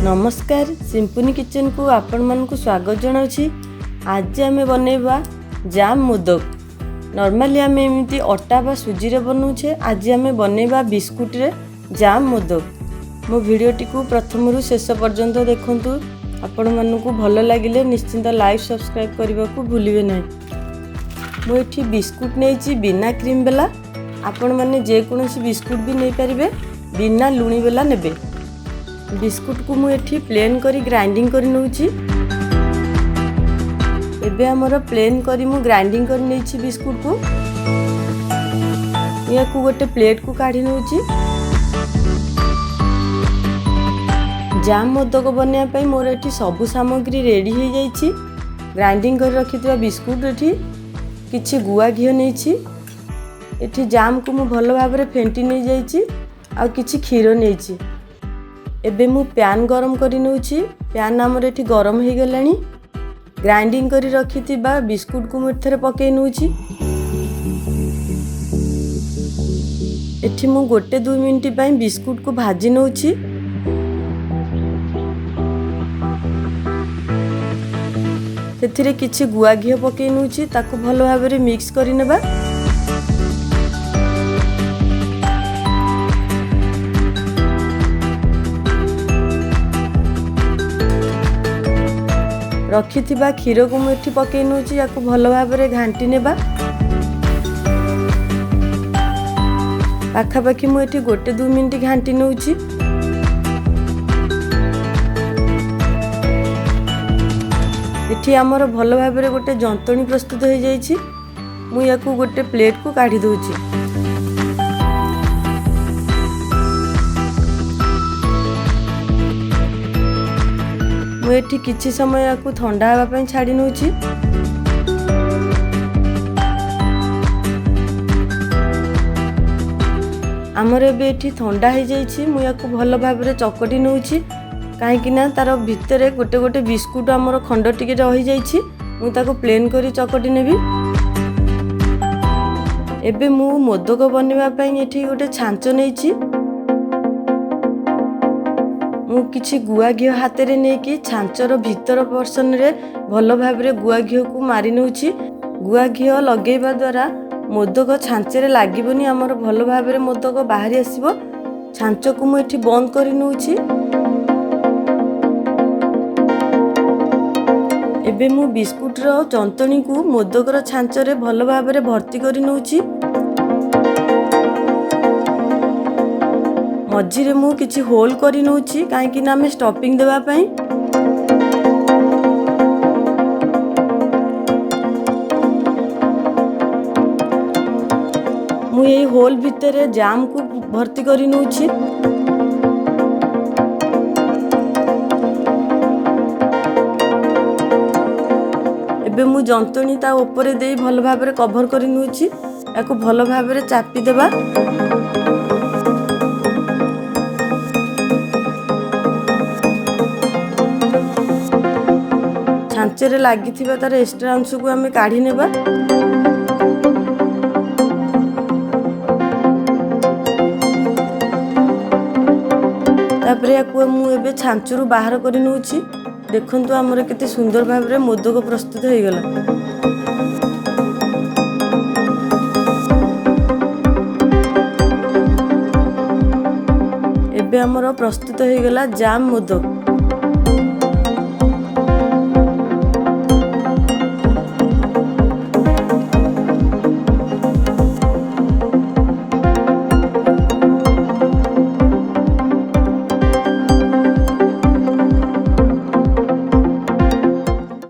नमस्कार सिंपुनी किचन को आपण मानकु स्वागत जनाउछि। आज आमे बनेबा जाम मोदक। नॉर्मली आमे एमिति अटा बा सुजी रे बनउछे, आज आमे बनेबा बिस्कुट रे जाम मोदक। मो वीडियोटी को प्रथम रु शेष पर्यंत देखंतु। आपण मानकु भलो लागिले निश्चिंत लाइक सब्सक्राइब करबा को भूलिबे नै। मो एठी बिस्कुट नेछि बिना क्रीम बेला, आपण माने जे कोनोसी बिस्कुट भी नै परिबे, बिना लुणी बेला नेबे। बिस्कुट को मुझे प्लेन करी ग्राइंडिंग करी नउछि। एबे हमर प्लेन करी मु ग्राइंडिंग करी नैछि बिस्कुट को। या को गोटे प्लेट को काढी नउछि। जाम मोदक बनिया पई मोर एठी सब सामग्री रेडी हो जाइछि। ग्राइंडिंग करी रखितबा बिस्कुट एठी किछि गुआ घियो नैछि। एठी जाम को मु भलो भाबरे फेंटी नै जाइछि आ किछि खीरो नैछि। एबे मु पैन गरम करी नउछि। पैन हमर एठी गरम हो गलानी। ग्राइंडिंग करी रखितिबा बिस्कुट को मु एथरे पके नउछि। एठी मु गोटे 2 मिनिट पई बिस्कुट को भाजी नउछि। सेथिरे किछि गुआ घियो पके नउछि, ताको भलो भाबरे मिक्स करी नेबा। रखिथिबा खीर को मुठी पके नउछि, याको भलो भाबरे घांटी नेबा। पाखा पाखी मु एठी गोटे 2 मिनिट घांटी नउछि। एठी हमर भलो भाबरे गोटे जंतणी प्रस्तुत हो जाइछि। मु याको गोटे प्लेट को काढी दउछि। एठी किछि समय याकू ठंडा हवा पई छाडी नउछि। हमर एबे एठी ठंडा हो जाइछि। मु याकू भलो भाबरे चकटी नउछि, काहे कि ना तार भितरे गोटे गोटे बिस्कुट हमर खंड टिके रहि जाइछि। मु ताको प्लेन करी चकटी नेबी। एबे मु मोदक बनेबा पई एठी गोटे छांच नैछि। मु किछि गुआ घियो हाथ रे नै कि छांचर भीतर पोर्शन रे भलो भाबरे गुआ घियो को मारी नउछि। गुआ घियो लगेबा द्वारा मोदक छांचे रे लागिबोनी, हमर भलो भाबरे मोदक बाहरी आसीबो। छांच को मु एठी बंद करी नउछि। एबे मु बिस्कुट रो जंतणी को मोदक रो छांच रे भलो भाबरे भर्ती करी नउछि। मझिरे मु किछि होल करी नउछि, काहे कि ना मे स्टफिंग देबा पई। मु एई होल भितरे जाम को भर्ती करी नउछि। एबे मु जंतणी ता ऊपर देई भलो भाबरे कवर करी नउछि। याको भलो भाबरे चापी देबा। छांचरे लागिथिबा तार एक्स्ट्रा अंश को हमें काढी नेबा। तापरे याको मु एबे छांचरू बाहर करी नउछि। देखंतु हमर केते सुंदर भाबरे मोदक प्रस्तुत हो गेला। एबे हमर प्रस्तुत हो गेला जाम मोदक।